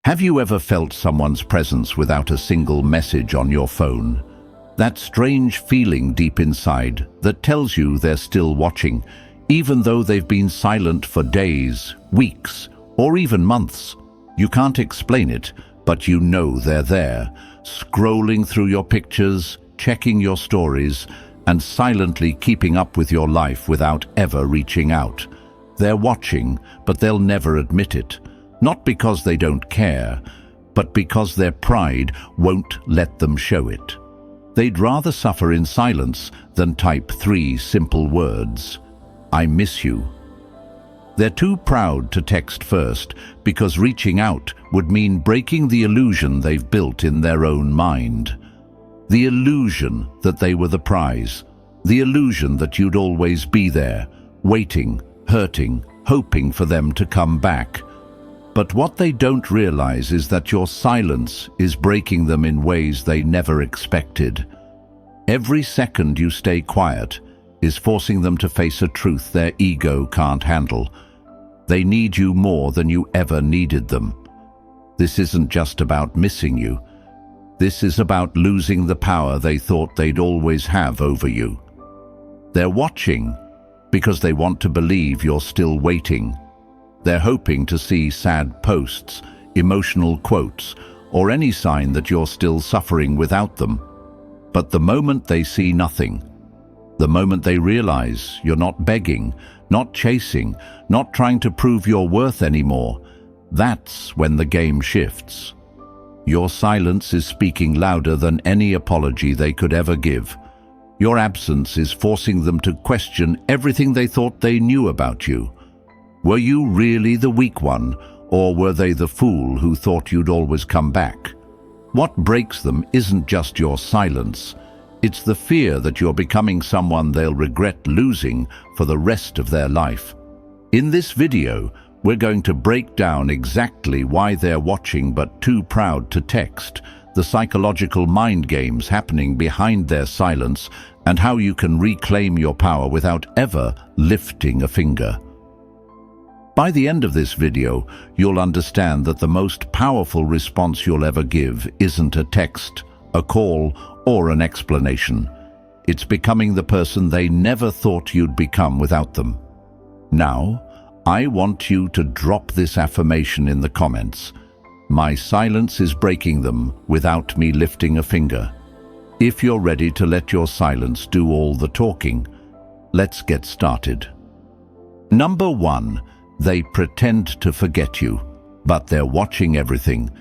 Have you ever felt someone's presence without a single message on your phone? That strange feeling deep inside that tells you they're still watching, even though they've been silent for days, weeks, or even months. You can't explain it, but you know they're there, scrolling through your pictures, checking your stories, and silently keeping up with your life without ever reaching out. They're watching, but they'll never admit it. Not because they don't care, but because their pride won't let them show it. They'd rather suffer in silence than type 3 simple words. I miss you. They're too proud to text first because reaching out would mean breaking the illusion they've built in their own mind. The illusion that they were the prize. The illusion that you'd always be there, waiting, hurting, hoping for them to come back. But what they don't realize is that your silence is breaking them in ways they never expected. Every second you stay quiet is forcing them to face a truth their ego can't handle. They need you more than you ever needed them. This isn't just about missing you. This is about losing the power they thought they'd always have over you. They're watching because they want to believe you're still waiting. They're hoping to see sad posts, emotional quotes, or any sign that you're still suffering without them. But the moment they see nothing, the moment they realize you're not begging, not chasing, not trying to prove your worth anymore, that's when the game shifts. Your silence is speaking louder than any apology they could ever give. Your absence is forcing them to question everything they thought they knew about you. Were you really the weak one, or were they the fool who thought you'd always come back? What breaks them isn't just your silence. It's the fear that you're becoming someone they'll regret losing for the rest of their life. In this video, we're going to break down exactly why they're watching but too proud to text, the psychological mind games happening behind their silence, and how you can reclaim your power without ever lifting a finger. By the end of this video, you'll understand that the most powerful response you'll ever give isn't a text, a call, or an explanation. It's becoming the person they never thought you'd become without them. Now, I want you to drop this affirmation in the comments. My silence is breaking them without me lifting a finger. If you're ready to let your silence do all the talking, let's get started. Number 1. They pretend to forget you, but they're watching everything.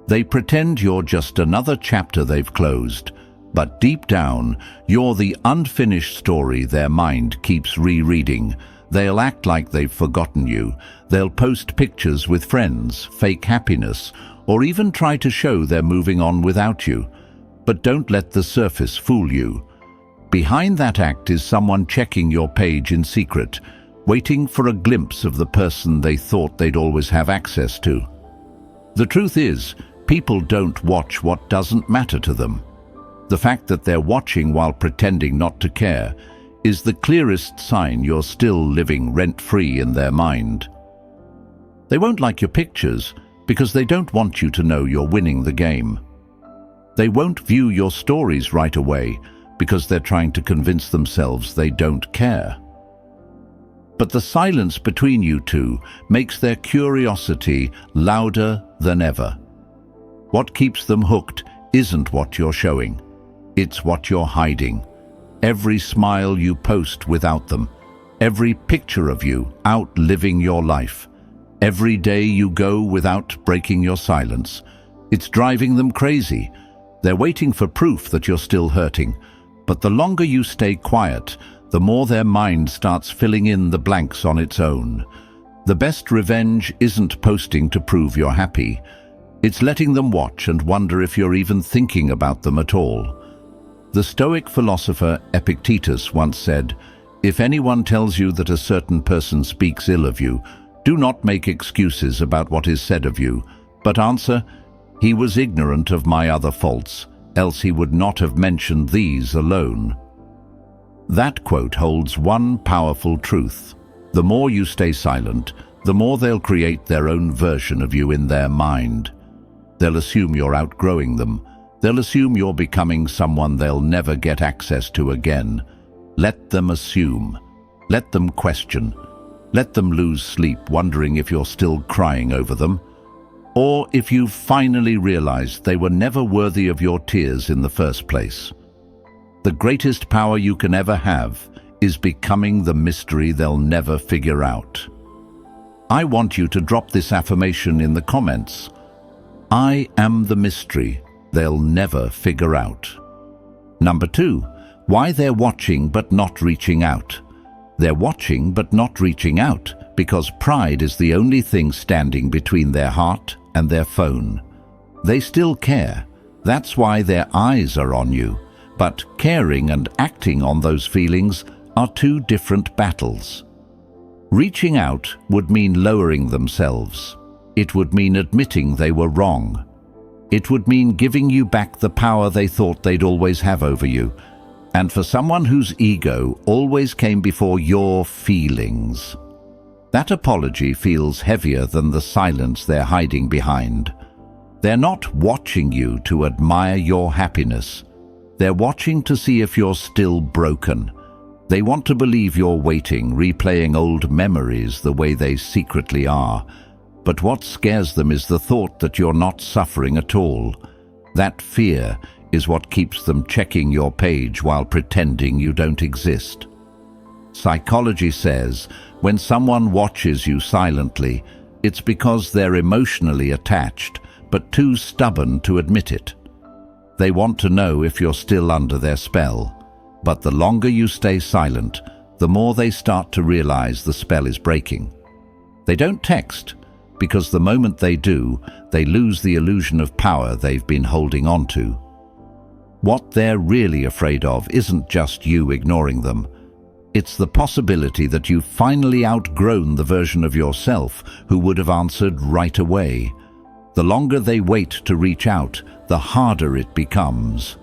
They pretend you're just another chapter they've closed, but deep down, you're the unfinished story their mind keeps rereading. They'll act like they've forgotten you. They'll post pictures with friends, fake happiness, or even try to show they're moving on without you. But don't let the surface fool you. Behind that act is someone checking your page in secret, waiting for a glimpse of the person they thought they'd always have access to. The truth is, people don't watch what doesn't matter to them. The fact that they're watching while pretending not to care is the clearest sign you're still living rent-free in their mind. They won't like your pictures because they don't want you to know you're winning the game. They won't view your stories right away because they're trying to convince themselves they don't care. But the silence between you two makes their curiosity louder than ever. What keeps them hooked isn't what you're showing. It's what you're hiding. Every smile you post without them. Every picture of you out living your life. Every day you go without breaking your silence. It's driving them crazy. They're waiting for proof that you're still hurting. But the longer you stay quiet, the more their mind starts filling in the blanks on its own. The best revenge isn't posting to prove you're happy. It's letting them watch and wonder if you're even thinking about them at all. The Stoic philosopher Epictetus once said, "If anyone tells you that a certain person speaks ill of you, do not make excuses about what is said of you, but answer, 'He was ignorant of my other faults, else he would not have mentioned these alone.'" That quote holds one powerful truth. The more you stay silent, the more they'll create their own version of you in their mind. They'll assume you're outgrowing them. They'll assume you're becoming someone they'll never get access to again. Let them assume. Let them question. Let them lose sleep wondering if you're still crying over them, or if you've finally realized they were never worthy of your tears in the first place. The greatest power you can ever have is becoming the mystery they'll never figure out. I want you to drop this affirmation in the comments. I am the mystery they'll never figure out. Number 2, why they're watching but not reaching out. They're watching but not reaching out because pride is the only thing standing between their heart and their phone. They still care. That's why their eyes are on you. But caring and acting on those feelings are two different battles. Reaching out would mean lowering themselves. It would mean admitting they were wrong. It would mean giving you back the power they thought they'd always have over you. And for someone whose ego always came before your feelings, that apology feels heavier than the silence they're hiding behind. They're not watching you to admire your happiness. They're watching to see if you're still broken. They want to believe you're waiting, replaying old memories the way they secretly are. But what scares them is the thought that you're not suffering at all. That fear is what keeps them checking your page while pretending you don't exist. Psychology says when someone watches you silently, it's because they're emotionally attached, but too stubborn to admit it. They want to know if you're still under their spell. But the longer you stay silent, the more they start to realize the spell is breaking. They don't text, because the moment they do, they lose the illusion of power they've been holding on to. What they're really afraid of isn't just you ignoring them. It's the possibility that you've finally outgrown the version of yourself who would have answered right away. The longer they wait to reach out, the harder it becomes.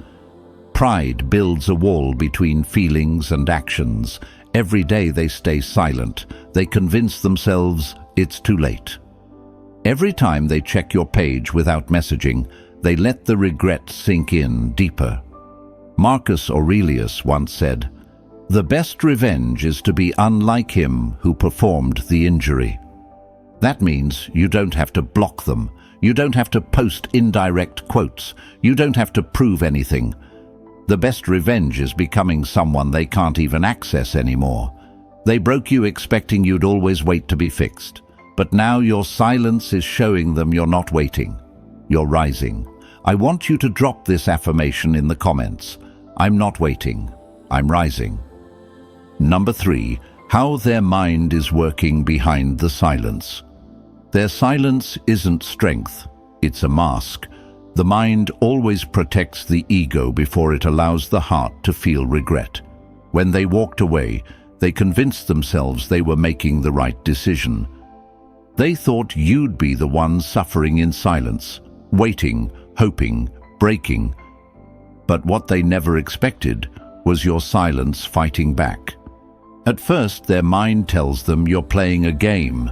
Pride builds a wall between feelings and actions. Every day they stay silent. They convince themselves it's too late. Every time they check your page without messaging, they let the regret sink in deeper. Marcus Aurelius once said, "The best revenge is to be unlike him who performed the injury." That means you don't have to block them. You don't have to post indirect quotes. You don't have to prove anything. The best revenge is becoming someone they can't even access anymore. They broke you expecting you'd always wait to be fixed. But now your silence is showing them you're not waiting. You're rising. I want you to drop this affirmation in the comments. I'm not waiting. I'm rising. Number 3, how their mind is working behind the silence. Their silence isn't strength, it's a mask. The mind always protects the ego before it allows the heart to feel regret. When they walked away, they convinced themselves they were making the right decision. They thought you'd be the one suffering in silence, waiting, hoping, breaking. But what they never expected was your silence fighting back. At first, their mind tells them you're playing a game,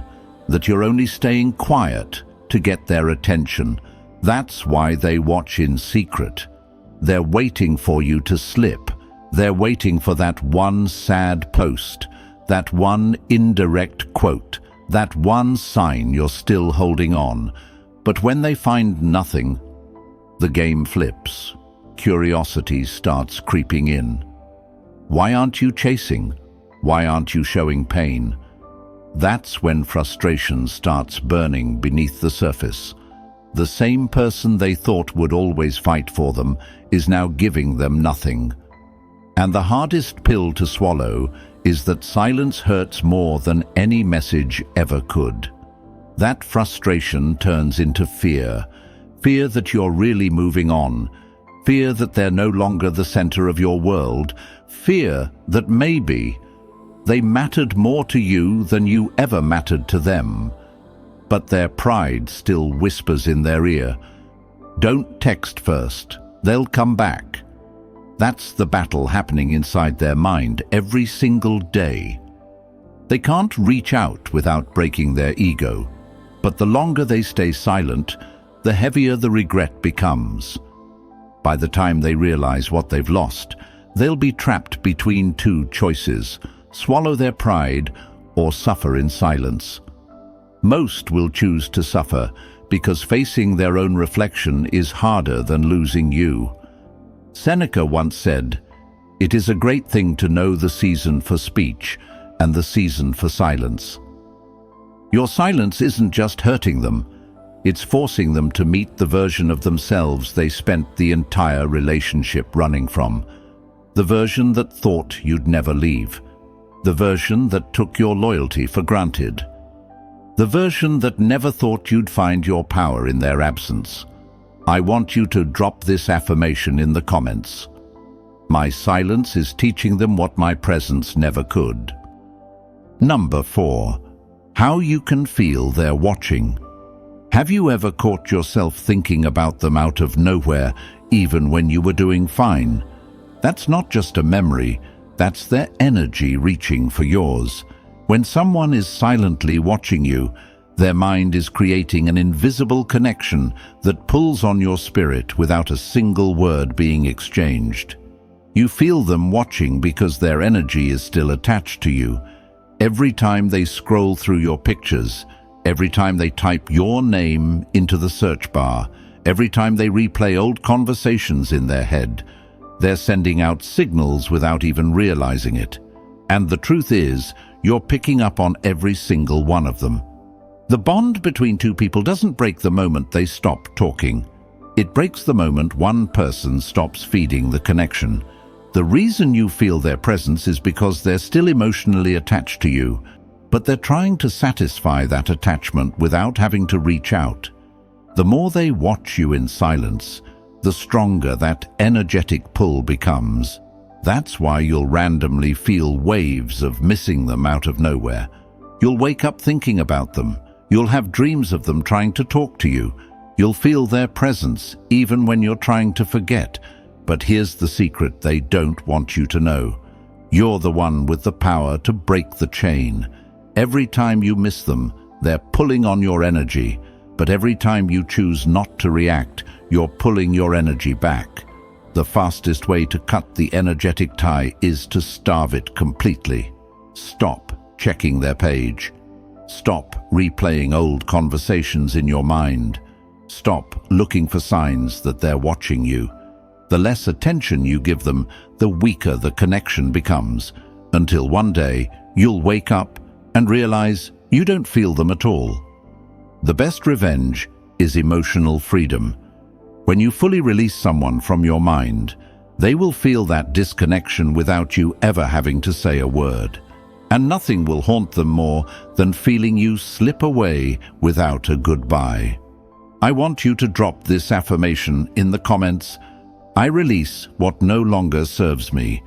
that you're only staying quiet to get their attention. That's why they watch in secret. They're waiting for you to slip. They're waiting for that one sad post, that one indirect quote, that one sign you're still holding on. But when they find nothing, the game flips. Curiosity starts creeping in. Why aren't you chasing? Why aren't you showing pain? That's when frustration starts burning beneath the surface. The same person they thought would always fight for them is now giving them nothing. And the hardest pill to swallow is that silence hurts more than any message ever could. That frustration turns into fear. Fear that you're really moving on. Fear that they're no longer the center of your world. Fear that maybe they mattered more to you than you ever mattered to them. But their pride still whispers in their ear, "Don't text first, they'll come back." That's the battle happening inside their mind every single day. They can't reach out without breaking their ego, but the longer they stay silent, the heavier the regret becomes. By the time they realize what they've lost, they'll be trapped between two choices: swallow their pride or suffer in silence. Most will choose to suffer because facing their own reflection is harder than losing you. Seneca once said, "It is a great thing to know the season for speech and the season for silence." Your silence isn't just hurting them, it's forcing them to meet the version of themselves they spent the entire relationship running from. The version that thought you'd never leave. The version that took your loyalty for granted. The version that never thought you'd find your power in their absence. I want you to drop this affirmation in the comments. My silence is teaching them what my presence never could. Number 4. How you can feel they're watching. Have you ever caught yourself thinking about them out of nowhere, even when you were doing fine? That's not just a memory, that's their energy reaching for yours. When someone is silently watching you, their mind is creating an invisible connection that pulls on your spirit without a single word being exchanged. You feel them watching because their energy is still attached to you. Every time they scroll through your pictures, every time they type your name into the search bar, every time they replay old conversations in their head, they're sending out signals without even realizing it. And the truth is, you're picking up on every single one of them. The bond between two people doesn't break the moment they stop talking. It breaks the moment one person stops feeding the connection. The reason you feel their presence is because they're still emotionally attached to you, but they're trying to satisfy that attachment without having to reach out. The more they watch you in silence, the stronger that energetic pull becomes. That's why you'll randomly feel waves of missing them out of nowhere. You'll wake up thinking about them. You'll have dreams of them trying to talk to you. You'll feel their presence even when you're trying to forget. But here's the secret they don't want you to know. You're the one with the power to break the chain. Every time you miss them, they're pulling on your energy. But every time you choose not to react, you're pulling your energy back. The fastest way to cut the energetic tie is to starve it completely. Stop checking their page. Stop replaying old conversations in your mind. Stop looking for signs that they're watching you. The less attention you give them, the weaker the connection becomes, until one day you'll wake up and realize you don't feel them at all. The best revenge is emotional freedom. When you fully release someone from your mind, they will feel that disconnection without you ever having to say a word. And nothing will haunt them more than feeling you slip away without a goodbye. I want you to drop this affirmation in the comments. I release what no longer serves me.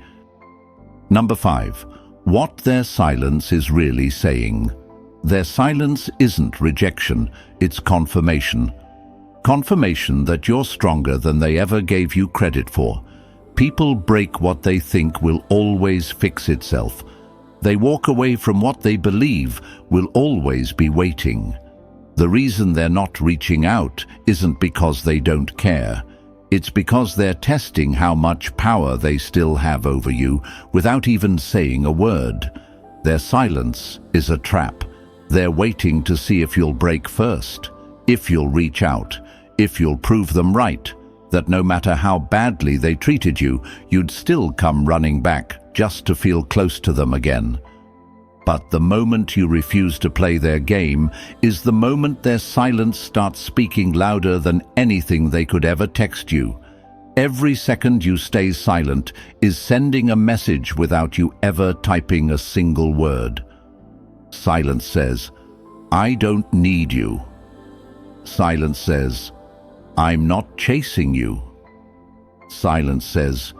Number 5. What their silence is really saying. Their silence isn't rejection, it's confirmation. Confirmation that you're stronger than they ever gave you credit for. People break what they think will always fix itself. They walk away from what they believe will always be waiting. The reason they're not reaching out isn't because they don't care. It's because they're testing how much power they still have over you without even saying a word. Their silence is a trap. They're waiting to see if you'll break first, if you'll reach out, if you'll prove them right, that no matter how badly they treated you, you'd still come running back just to feel close to them again. But the moment you refuse to play their game is the moment their silence starts speaking louder than anything they could ever text you. Every second you stay silent is sending a message without you ever typing a single word. Silence says, I don't need you. Silence says, I'm not chasing you. Silence says,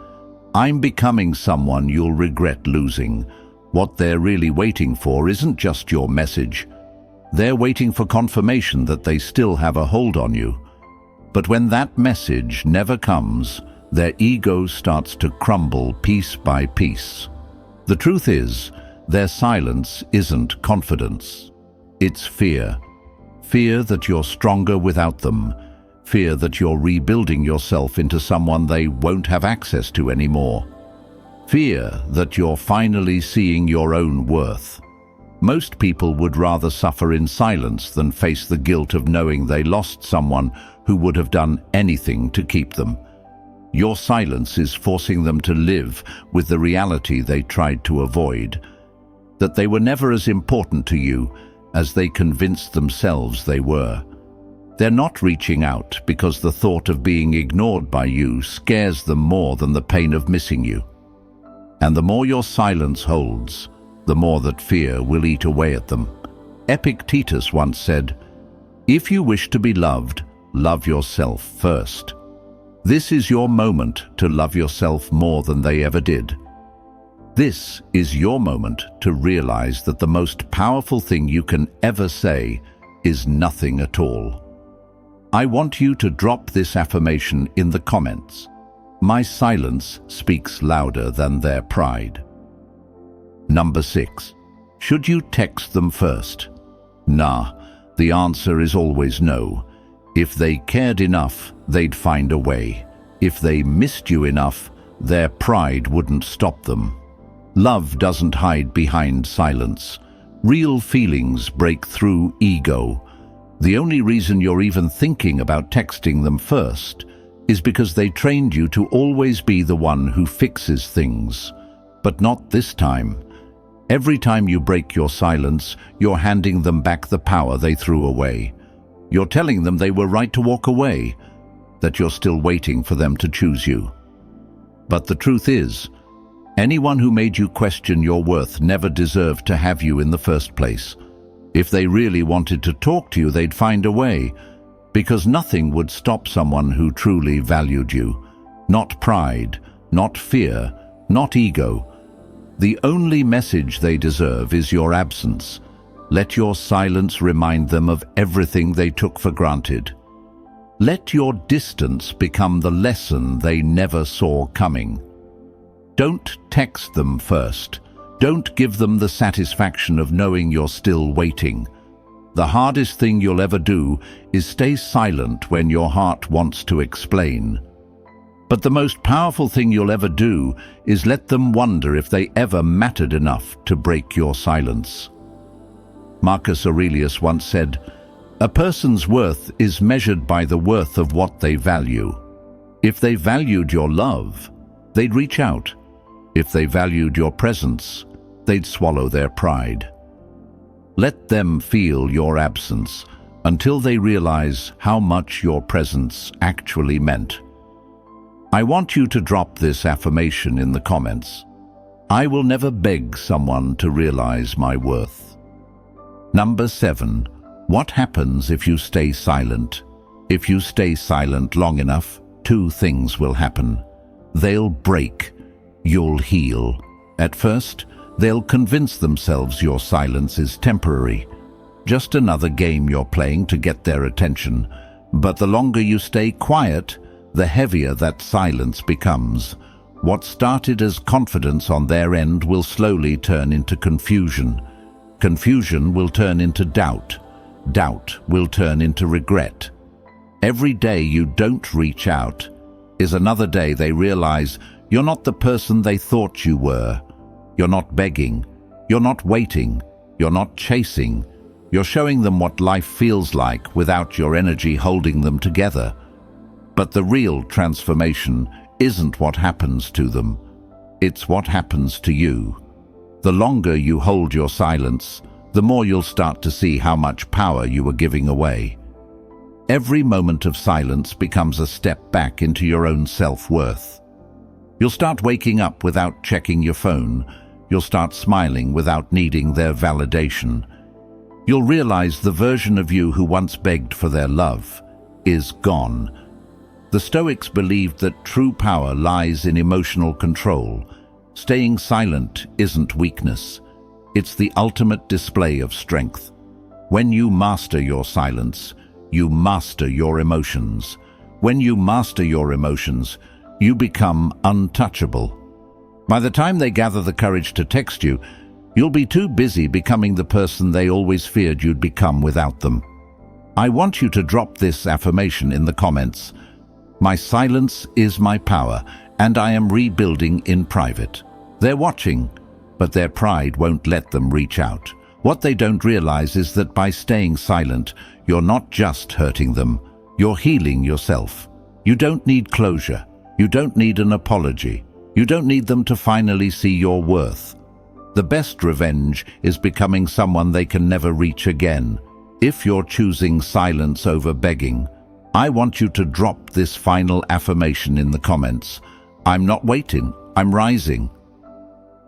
I'm becoming someone you'll regret losing. What they're really waiting for isn't just your message. They're waiting for confirmation that they still have a hold on you. But when that message never comes, their ego starts to crumble piece by piece. The truth is, Their silence isn't confidence. It's fear. Fear that you're stronger without them. Fear that you're rebuilding yourself into someone they won't have access to anymore. Fear that you're finally seeing your own worth. Most people would rather suffer in silence than face the guilt of knowing they lost someone who would have done anything to keep them. Your silence is forcing them to live with the reality they tried to avoid, that they were never as important to you as they convinced themselves they were. They're not reaching out because the thought of being ignored by you scares them more than the pain of missing you. And the more your silence holds, the more that fear will eat away at them. Epictetus once said, "If you wish to be loved, love yourself first." This is your moment to love yourself more than they ever did. This is your moment to realize that the most powerful thing you can ever say is nothing at all. I want you to drop this affirmation in the comments. My silence speaks louder than their pride. Number 6. Should you text them first? Nah, the answer is always no. If they cared enough, they'd find a way. If they missed you enough, their pride wouldn't stop them. Love doesn't hide behind silence. Real feelings break through ego. The only reason you're even thinking about texting them first is because they trained you to always be the one who fixes things. But not this time. Every time you break your silence, you're handing them back the power they threw away. You're telling them they were right to walk away, that you're still waiting for them to choose you. But the truth is, anyone who made you question your worth never deserved to have you in the first place. If they really wanted to talk to you, they'd find a way, because nothing would stop someone who truly valued you. Not pride, not fear, not ego. The only message they deserve is your absence. Let your silence remind them of everything they took for granted. Let your distance become the lesson they never saw coming. Don't text them first. Don't give them the satisfaction of knowing you're still waiting. The hardest thing you'll ever do is stay silent when your heart wants to explain. But the most powerful thing you'll ever do is let them wonder if they ever mattered enough to break your silence. Marcus Aurelius once said, "A person's worth is measured by the worth of what they value. If they valued your love, they'd reach out. If they valued your presence, they'd swallow their pride." Let them feel your absence until they realize how much your presence actually meant. I want you to drop this affirmation in the comments. I will never beg someone to realize my worth. Number 7. What happens if you stay silent? If you stay silent long enough, 2 things will happen. They'll break. You'll heal. At first, they'll convince themselves your silence is temporary. Just another game you're playing to get their attention. But the longer you stay quiet, the heavier that silence becomes. What started as confidence on their end will slowly turn into confusion. Confusion will turn into doubt. Doubt will turn into regret. Every day you don't reach out is another day they realize you're not the person they thought you were. You're not begging. You're not waiting. You're not chasing. You're showing them what life feels like without your energy holding them together. But the real transformation isn't what happens to them. It's what happens to you. The longer you hold your silence, the more you'll start to see how much power you are giving away. Every moment of silence becomes a step back into your own self-worth. You'll start waking up without checking your phone. You'll start smiling without needing their validation. You'll realize the version of you who once begged for their love is gone. The Stoics believed that true power lies in emotional control. Staying silent isn't weakness. It's the ultimate display of strength. When you master your silence, you master your emotions. When you master your emotions, you become untouchable. By the time they gather the courage to text you, You'll be too busy becoming the person they always feared you'd become without them. I want you to drop this affirmation in the comments. My silence is my power, and I am rebuilding in private. They're watching, but their pride won't let them reach out. What they don't realize is that by staying silent, you're not just hurting them, you're healing yourself. You don't need closure. You don't need an apology. You don't need them to finally see your worth. The best revenge is becoming someone they can never reach again. If you're choosing silence over begging, I want you to drop this final affirmation in the comments. I'm not waiting, I'm rising.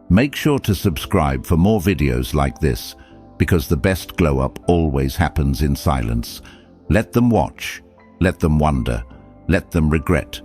Make sure to subscribe for more videos like this, because the best glow-up always happens in silence. Let them watch, let them wonder, let them regret,